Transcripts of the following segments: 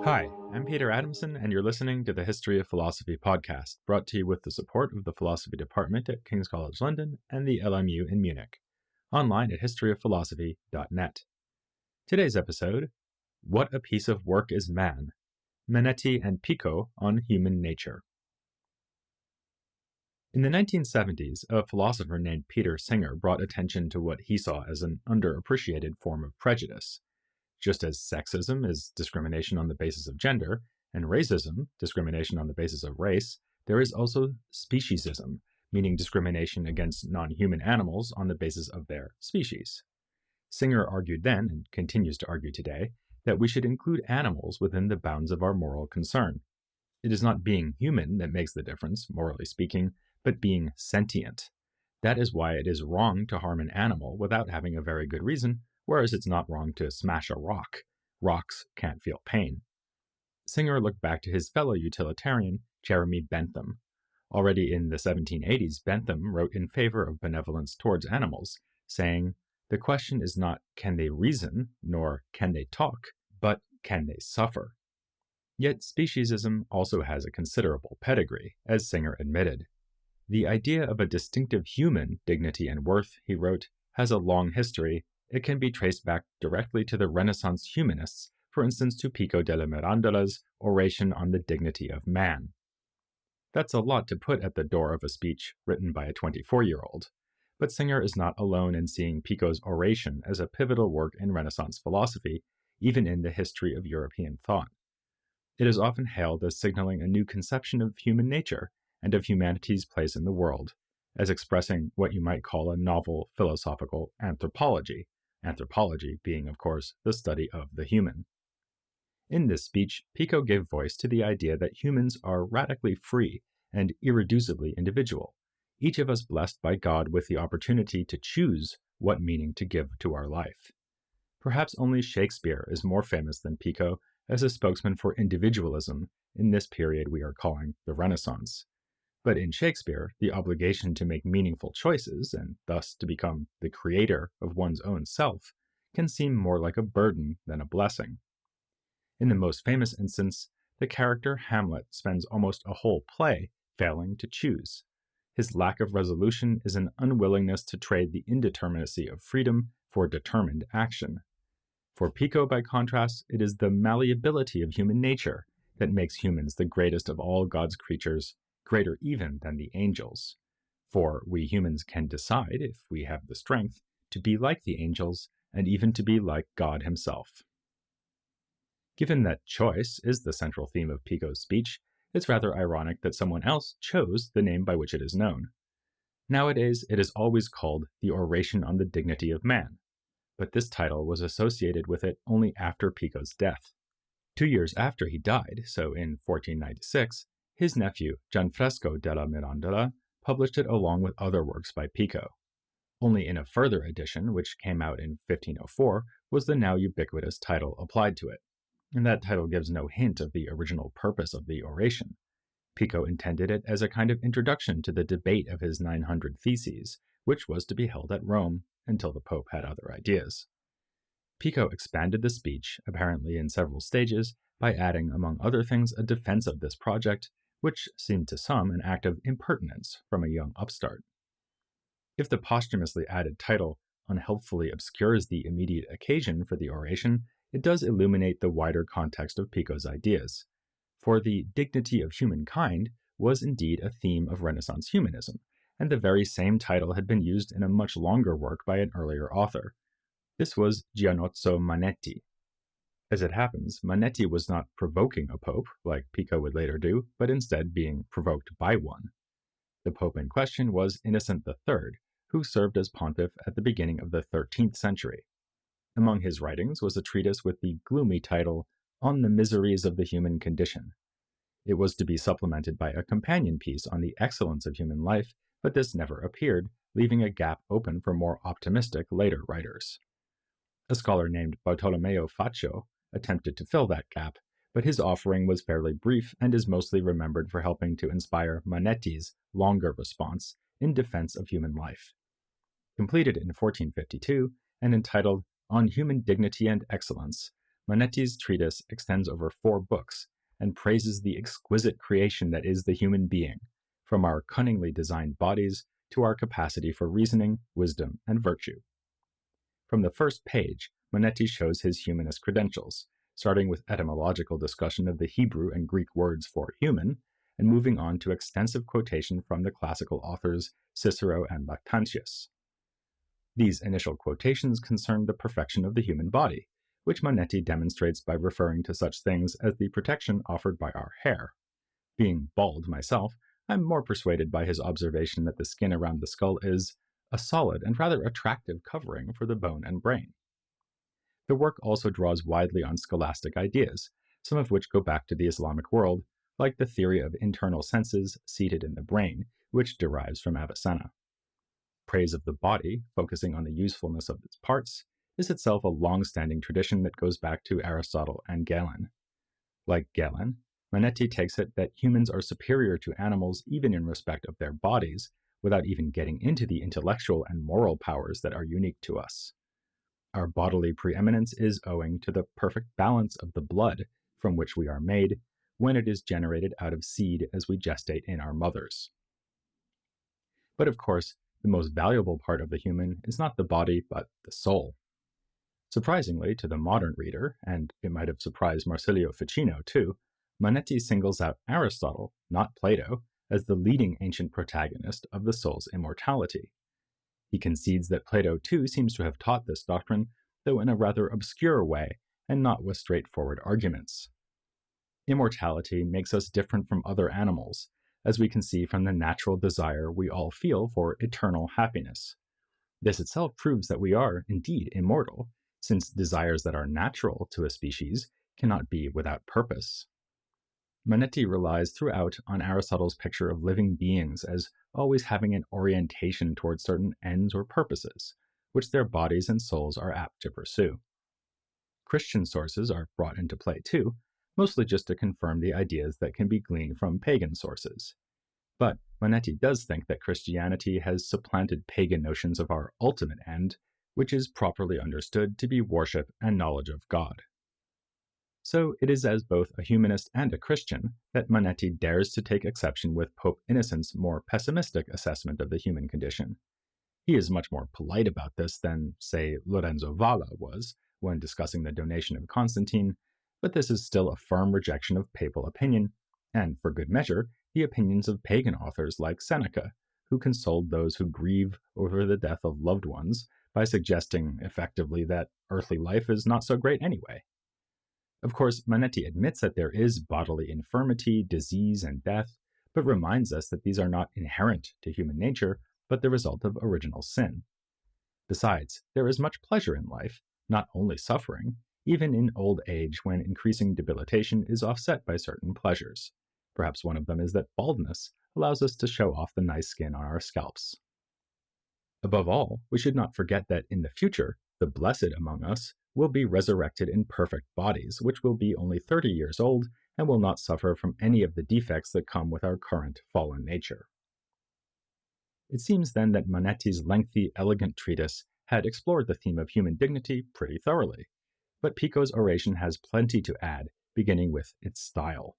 Hi, I'm Peter Adamson, and you're listening to the History of Philosophy podcast, brought to you with the support of the Philosophy Department at King's College London and the LMU in Munich, online at historyofphilosophy.net. Today's episode, What a Piece of Work is Man? Manetti and Pico on Human Nature. In the 1970s, a philosopher named Peter Singer brought attention to what he saw as an underappreciated form of prejudice. Just as sexism is discrimination on the basis of gender, and racism, discrimination on the basis of race, there is also speciesism, meaning discrimination against non-human animals on the basis of their species. Singer argued then, and continues to argue today, that we should include animals within the bounds of our moral concern. It is not being human that makes the difference, morally speaking, but being sentient. That is why it is wrong to harm an animal without having a very good reason, whereas it's not wrong to smash a rock. Rocks can't feel pain. Singer looked back to his fellow utilitarian, Jeremy Bentham. Already in the 1780s, Bentham wrote in favor of benevolence towards animals, saying, "The question is not can they reason, nor can they talk, but can they suffer?" Yet speciesism also has a considerable pedigree, as Singer admitted. The idea of a distinctive human dignity and worth, he wrote, has a long history. It can be traced back directly to the Renaissance humanists, for instance to Pico della Mirandola's Oration on the Dignity of Man. That's a lot to put at the door of a speech written by a 24-year-old. But Singer is not alone in seeing Pico's Oration as a pivotal work in Renaissance philosophy, even in the history of European thought. It is often hailed as signaling a new conception of human nature and of humanity's place in the world, as expressing what you might call a novel philosophical anthropology, anthropology being, of course, the study of the human. In this speech, Pico gave voice to the idea that humans are radically free and irreducibly individual, each of us blessed by God with the opportunity to choose what meaning to give to our life. Perhaps only Shakespeare is more famous than Pico as a spokesman for individualism in this period we are calling the Renaissance. But in Shakespeare, the obligation to make meaningful choices, and thus to become the creator of one's own self, can seem more like a burden than a blessing. In the most famous instance, the character Hamlet spends almost a whole play failing to choose. His lack of resolution is an unwillingness to trade the indeterminacy of freedom for determined action. For Pico, by contrast, it is the malleability of human nature that makes humans the greatest of all God's creatures, greater even than the angels. For we humans can decide, if we have the strength, to be like the angels, and even to be like God himself. Given that choice is the central theme of Pico's speech, it's rather ironic that someone else chose the name by which it is known. Nowadays, it is always called the Oration on the Dignity of Man, but this title was associated with it only after Pico's death. 2 years after he died, so in 1496, his nephew, Gianfresco della Mirandola, published it along with other works by Pico. Only in a further edition, which came out in 1504, was the now ubiquitous title applied to it, and that title gives no hint of the original purpose of the oration. Pico intended it as a kind of introduction to the debate of his 900 Theses, which was to be held at Rome until the Pope had other ideas. Pico expanded the speech, apparently in several stages, by adding, among other things, a defense of this project, which seemed to some an act of impertinence from a young upstart. If the posthumously added title unhelpfully obscures the immediate occasion for the oration, it does illuminate the wider context of Pico's ideas. For the dignity of humankind was indeed a theme of Renaissance humanism, and the very same title had been used in a much longer work by an earlier author. This was Giannozzo Manetti. As it happens, Manetti was not provoking a pope, like Pico would later do, but instead being provoked by one. The pope in question was Innocent III, who served as pontiff at the beginning of the 13th century. Among his writings was a treatise with the gloomy title, On the Miseries of the Human Condition. It was to be supplemented by a companion piece on the excellence of human life, but this never appeared, leaving a gap open for more optimistic later writers. A scholar named Bartolomeo Faccio attempted to fill that gap, but his offering was fairly brief and is mostly remembered for helping to inspire Manetti's longer response in defense of human life. Completed in 1452 and entitled On Human Dignity and Excellence, Manetti's treatise extends over 4 books and praises the exquisite creation that is the human being, from our cunningly designed bodies to our capacity for reasoning, wisdom, and virtue. From the first page, Manetti shows his humanist credentials, starting with etymological discussion of the Hebrew and Greek words for human, and moving on to extensive quotation from the classical authors Cicero and Lactantius. These initial quotations concern the perfection of the human body, which Manetti demonstrates by referring to such things as the protection offered by our hair. Being bald myself, I'm more persuaded by his observation that the skin around the skull is a solid and rather attractive covering for the bone and brain. The work also draws widely on scholastic ideas, some of which go back to the Islamic world, like the theory of internal senses seated in the brain, which derives from Avicenna. Praise of the body, focusing on the usefulness of its parts, is itself a long-standing tradition that goes back to Aristotle and Galen. Like Galen, Manetti takes it that humans are superior to animals even in respect of their bodies, without even getting into the intellectual and moral powers that are unique to us. Our bodily preeminence is owing to the perfect balance of the blood from which we are made when it is generated out of seed as we gestate in our mothers. But of course, the most valuable part of the human is not the body, but the soul. Surprisingly to the modern reader, and it might have surprised Marsilio Ficino too, Manetti singles out Aristotle, not Plato, as the leading ancient protagonist of the soul's immortality. He concedes that Plato too seems to have taught this doctrine, though in a rather obscure way and not with straightforward arguments. Immortality makes us different from other animals, as we can see from the natural desire we all feel for eternal happiness. This itself proves that we are, indeed, immortal, since desires that are natural to a species cannot be without purpose. Manetti relies throughout on Aristotle's picture of living beings as always having an orientation towards certain ends or purposes, which their bodies and souls are apt to pursue. Christian sources are brought into play too, mostly just to confirm the ideas that can be gleaned from pagan sources. But Manetti does think that Christianity has supplanted pagan notions of our ultimate end, which is properly understood to be worship and knowledge of God. So it is as both a humanist and a Christian that Manetti dares to take exception with Pope Innocent's more pessimistic assessment of the human condition. He is much more polite about this than, say, Lorenzo Valla was when discussing the donation of Constantine, but this is still a firm rejection of papal opinion, and, for good measure, the opinions of pagan authors like Seneca, who consoled those who grieve over the death of loved ones by suggesting, effectively, that earthly life is not so great anyway. Of course, Manetti admits that there is bodily infirmity, disease, and death, but reminds us that these are not inherent to human nature, but the result of original sin. Besides, there is much pleasure in life, not only suffering, even in old age when increasing debilitation is offset by certain pleasures. Perhaps one of them is that baldness allows us to show off the nice skin on our scalps. Above all, we should not forget that in the future, the blessed among us will be resurrected in perfect bodies, which will be only 30 years old and will not suffer from any of the defects that come with our current fallen nature. It seems then that Manetti's lengthy, elegant treatise had explored the theme of human dignity pretty thoroughly, but Pico's oration has plenty to add, beginning with its style.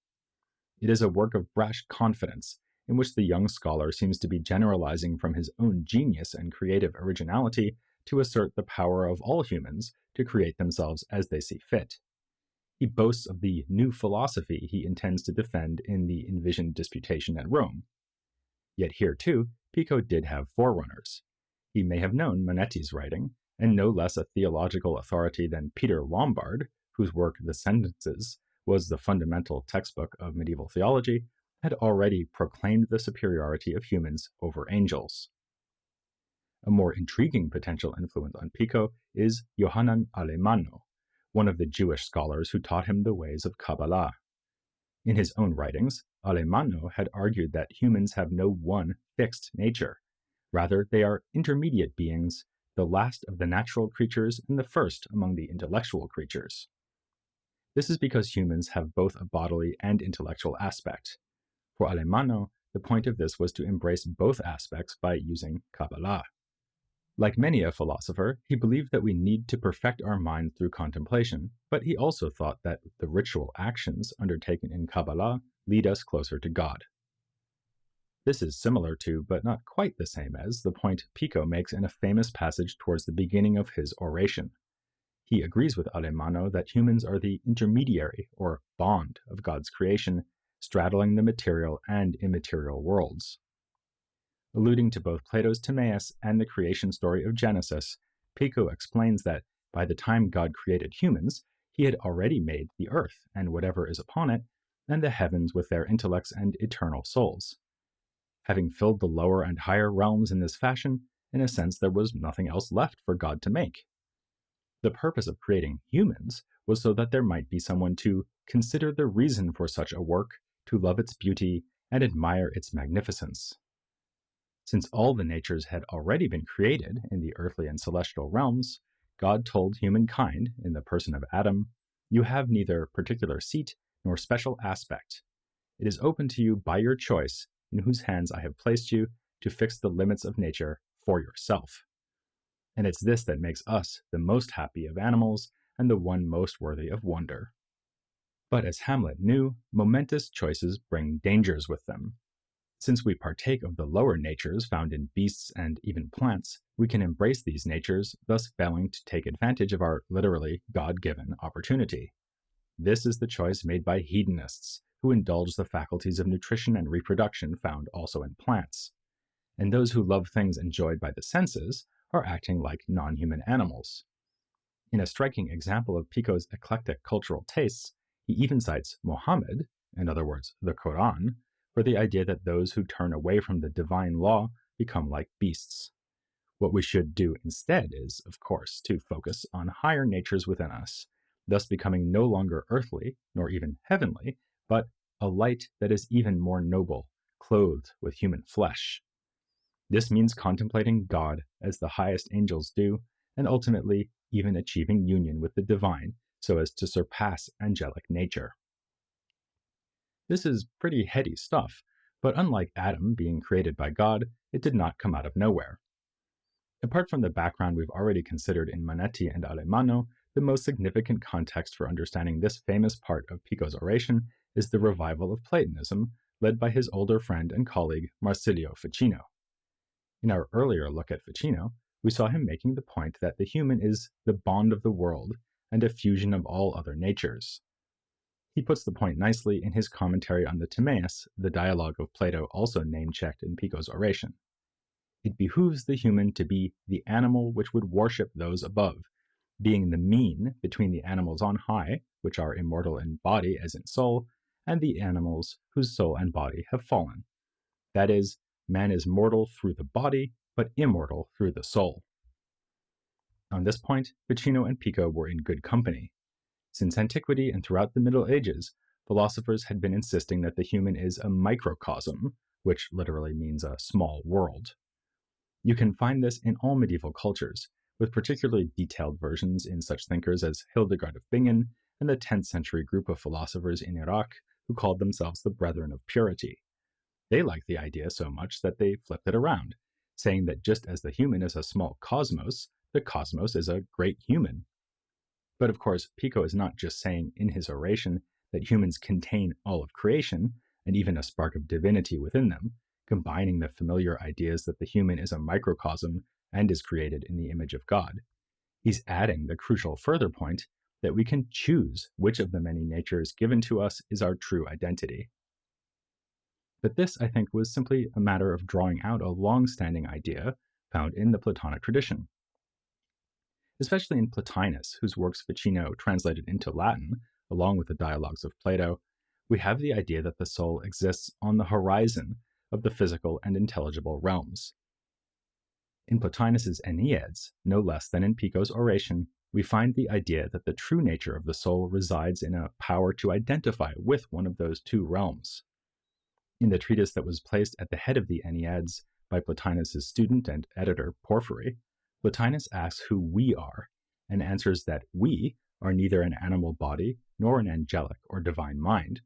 It is a work of brash confidence, in which the young scholar seems to be generalizing from his own genius and creative originality to assert the power of all humans to create themselves as they see fit. He boasts of the new philosophy he intends to defend in the envisioned disputation at Rome. Yet here, too, Pico did have forerunners. He may have known Manetti's writing, and no less a theological authority than Peter Lombard, whose work The Sentences was the fundamental textbook of medieval theology, had already proclaimed the superiority of humans over angels. A more intriguing potential influence on Pico is Johannan Alemanno, one of the Jewish scholars who taught him the ways of Kabbalah. In his own writings, Alemanno had argued that humans have no one fixed nature. Rather, they are intermediate beings, the last of the natural creatures and the first among the intellectual creatures. This is because humans have both a bodily and intellectual aspect. For Alemanno, the point of this was to embrace both aspects by using Kabbalah. Like many a philosopher, he believed that we need to perfect our minds through contemplation, but he also thought that the ritual actions undertaken in Kabbalah lead us closer to God. This is similar to, but not quite the same as, the point Pico makes in a famous passage towards the beginning of his oration. He agrees with Alemanno that humans are the intermediary, or bond, of God's creation, straddling the material and immaterial worlds. Alluding to both Plato's Timaeus and the creation story of Genesis, Pico explains that by the time God created humans, he had already made the earth and whatever is upon it, and the heavens with their intellects and eternal souls. Having filled the lower and higher realms in this fashion, in a sense there was nothing else left for God to make. The purpose of creating humans was so that there might be someone to consider the reason for such a work, to love its beauty, and admire its magnificence. Since all the natures had already been created in the earthly and celestial realms, God told humankind, in the person of Adam, "You have neither particular seat nor special aspect. It is open to you by your choice, in whose hands I have placed you, to fix the limits of nature for yourself." And it's this that makes us the most happy of animals and the one most worthy of wonder. But as Hamlet knew, momentous choices bring dangers with them. Since we partake of the lower natures found in beasts and even plants, we can embrace these natures, thus failing to take advantage of our literally God-given opportunity. This is the choice made by hedonists, who indulge the faculties of nutrition and reproduction found also in plants. And those who love things enjoyed by the senses are acting like non-human animals. In a striking example of Pico's eclectic cultural tastes, he even cites Muhammad, in other words, the Quran, for the idea that those who turn away from the divine law become like beasts. What we should do instead is, of course, to focus on higher natures within us, thus becoming no longer earthly, nor even heavenly, but a light that is even more noble, clothed with human flesh. This means contemplating God as the highest angels do, and ultimately even achieving union with the divine so as to surpass angelic nature. This is pretty heady stuff, but unlike Adam being created by God, it did not come out of nowhere. Apart from the background we've already considered in Manetti and Alemanno, the most significant context for understanding this famous part of Pico's oration is the revival of Platonism, led by his older friend and colleague Marsilio Ficino. In our earlier look at Ficino, we saw him making the point that the human is the bond of the world and a fusion of all other natures. He puts the point nicely in his commentary on the Timaeus, the dialogue of Plato also name-checked in Pico's oration. It behooves the human to be the animal which would worship those above, being the mean between the animals on high, which are immortal in body as in soul, and the animals whose soul and body have fallen. That is, man is mortal through the body, but immortal through the soul. On this point, Ficino and Pico were in good company. Since antiquity and throughout the Middle Ages, philosophers had been insisting that the human is a microcosm, which literally means a small world. You can find this in all medieval cultures, with particularly detailed versions in such thinkers as Hildegard of Bingen and the 10th century group of philosophers in Iraq who called themselves the Brethren of Purity. They liked the idea so much that they flipped it around, saying that just as the human is a small cosmos, the cosmos is a great human. But of course, Pico is not just saying in his oration that humans contain all of creation, and even a spark of divinity within them, combining the familiar ideas that the human is a microcosm and is created in the image of God. He's adding the crucial further point that we can choose which of the many natures given to us is our true identity. But this, I think, was simply a matter of drawing out a long-standing idea found in the Platonic tradition. Especially in Plotinus, whose works Ficino translated into Latin, along with the dialogues of Plato, we have the idea that the soul exists on the horizon of the physical and intelligible realms. In Plotinus's Enneads, no less than in Pico's oration, we find the idea that the true nature of the soul resides in a power to identify with one of those two realms. In the treatise that was placed at the head of the Enneads by Plotinus's student and editor Porphyry, Plotinus asks who we are, and answers that we are neither an animal body nor an angelic or divine mind.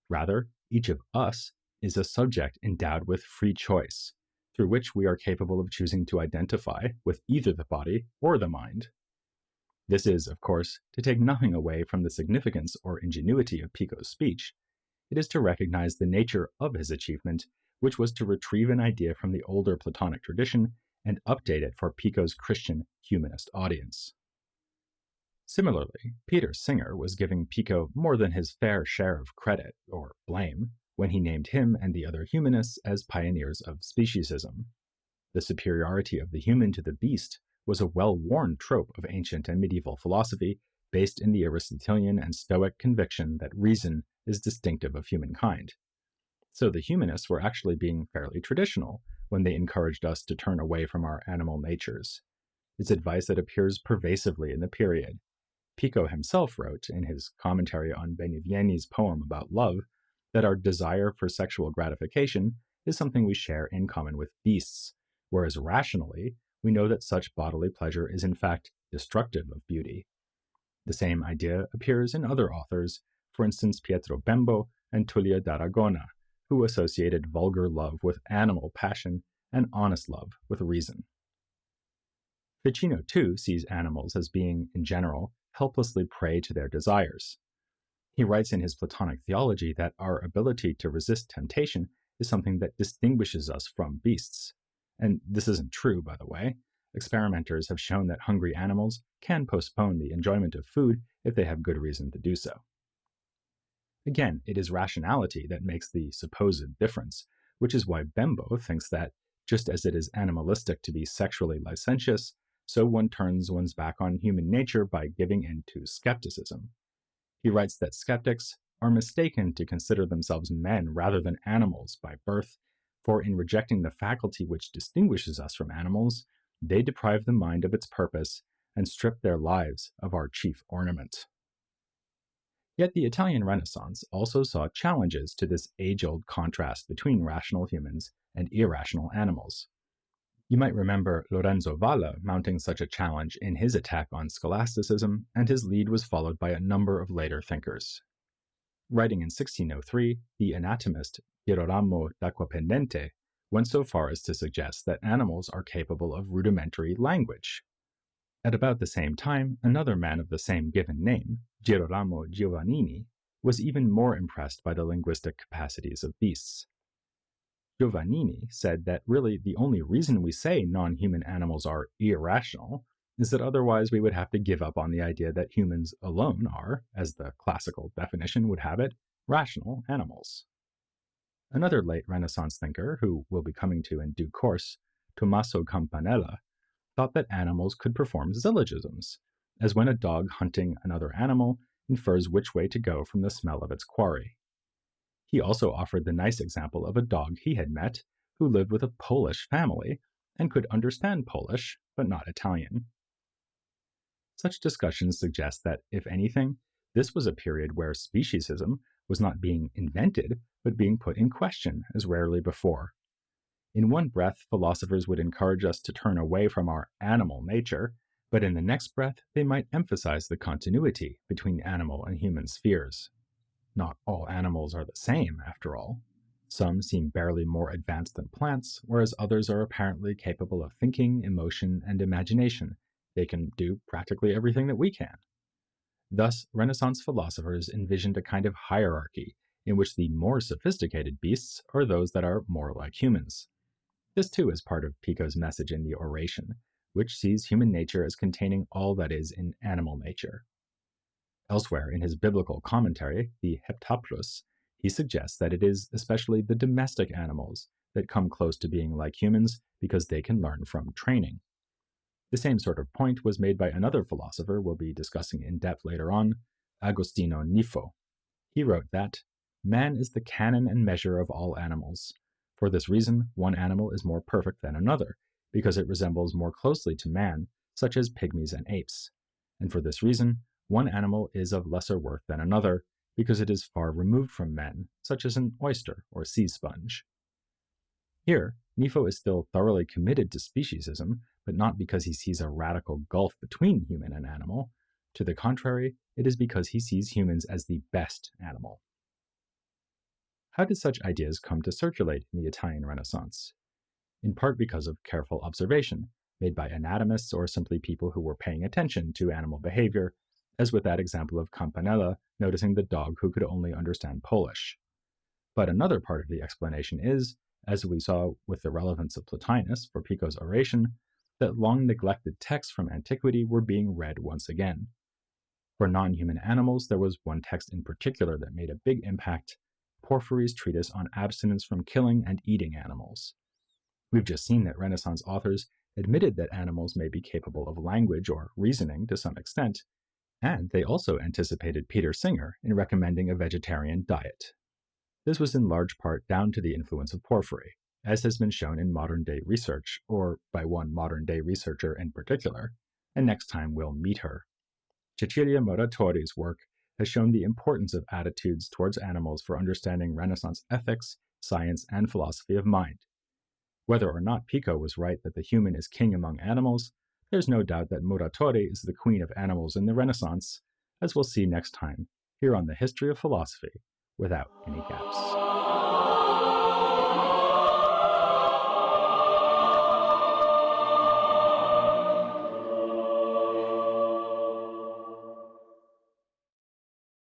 Rather, each of us is a subject endowed with free choice, through which we are capable of choosing to identify with either the body or the mind. This is, of course, to take nothing away from the significance or ingenuity of Pico's speech. It is to recognize the nature of his achievement, which was to retrieve an idea from the older Platonic tradition and update it for Pico's Christian humanist audience. Similarly, Peter Singer was giving Pico more than his fair share of credit, or blame, when he named him and the other humanists as pioneers of speciesism. The superiority of the human to the beast was a well-worn trope of ancient and medieval philosophy based in the Aristotelian and Stoic conviction that reason is distinctive of humankind. So the humanists were actually being fairly traditional when they encouraged us to turn away from our animal natures. It's advice that appears pervasively in the period. Pico himself wrote, in his commentary on Benivieni's poem about love, that our desire for sexual gratification is something we share in common with beasts, whereas rationally, we know that such bodily pleasure is in fact destructive of beauty. The same idea appears in other authors, for instance Pietro Bembo and Tullia d'Aragona, who associated vulgar love with animal passion and honest love with reason. Ficino, too, sees animals as being, in general, helplessly prey to their desires. He writes in his Platonic theology that our ability to resist temptation is something that distinguishes us from beasts. And this isn't true, by the way. Experimenters have shown that hungry animals can postpone the enjoyment of food if they have good reason to do so. Again, it is rationality that makes the supposed difference, which is why Bembo thinks that, just as it is animalistic to be sexually licentious, so one turns one's back on human nature by giving in to skepticism. He writes that skeptics are mistaken to consider themselves men rather than animals by birth, for in rejecting the faculty which distinguishes us from animals, they deprive the mind of its purpose and strip their lives of our chief ornament. Yet the Italian Renaissance also saw challenges to this age-old contrast between rational humans and irrational animals. You might remember Lorenzo Valla mounting such a challenge in his attack on scholasticism, and his lead was followed by a number of later thinkers. Writing in 1603, the anatomist Girolamo d'Acquapendente went so far as to suggest that animals are capable of rudimentary language. At about the same time, another man of the same given name, Girolamo Giovannini, was even more impressed by the linguistic capacities of beasts. Giovannini said that really the only reason we say non-human animals are irrational is that otherwise we would have to give up on the idea that humans alone are, as the classical definition would have it, rational animals. Another late Renaissance thinker, who we'll be coming to in due course, Tommaso Campanella, thought that animals could perform syllogisms, as when a dog hunting another animal infers which way to go from the smell of its quarry. He also offered the nice example of a dog he had met who lived with a Polish family and could understand Polish, but not Italian. Such discussions suggest that, if anything, this was a period where speciesism was not being invented, but being put in question as rarely before. In one breath, philosophers would encourage us to turn away from our animal nature, but in the next breath, they might emphasize the continuity between animal and human spheres. Not all animals are the same, after all. Some seem barely more advanced than plants, whereas others are apparently capable of thinking, emotion, and imagination. They can do practically everything that we can. Thus, Renaissance philosophers envisioned a kind of hierarchy in which the more sophisticated beasts are those that are more like humans. This too is part of Pico's message in the Oration, which sees human nature as containing all that is in animal nature. Elsewhere in his biblical commentary, the Heptaplus, he suggests that it is especially the domestic animals that come close to being like humans because they can learn from training. The same sort of point was made by another philosopher we'll be discussing in depth later on, Agostino Nifo. He wrote that, "Man is the canon and measure of all animals. For this reason, one animal is more perfect than another, because it resembles more closely to man, such as pygmies and apes. And for this reason, one animal is of lesser worth than another, because it is far removed from men, such as an oyster or sea sponge." Here, Nifo is still thoroughly committed to speciesism, but not because he sees a radical gulf between human and animal. To the contrary, it is because he sees humans as the best animal. How did such ideas come to circulate in the Italian Renaissance? in part because of careful observation made by anatomists or simply people who were paying attention to animal behavior, as with that example of Campanella noticing the dog who could only understand Polish. But another part of the explanation is, as we saw with the relevance of Plotinus for Pico's oration, that long neglected texts from antiquity were being read once again. For non-human animals, there was one text in particular that made a big impact: Porphyry's treatise on abstinence from killing and eating animals. We've just seen that Renaissance authors admitted that animals may be capable of language or reasoning to some extent, and they also anticipated Peter Singer in recommending a vegetarian diet. This was in large part down to the influence of Porphyry, as has been shown in modern-day research, or by one modern-day researcher in particular, and next time we'll meet her. Cecilia Muratori's work has shown the importance of attitudes towards animals for understanding Renaissance ethics, science, and philosophy of mind. Whether or not Pico was right that the human is king among animals, there's no doubt that Muratori is the queen of animals in the Renaissance, as we'll see next time, here on the History of Philosophy, without any gaps.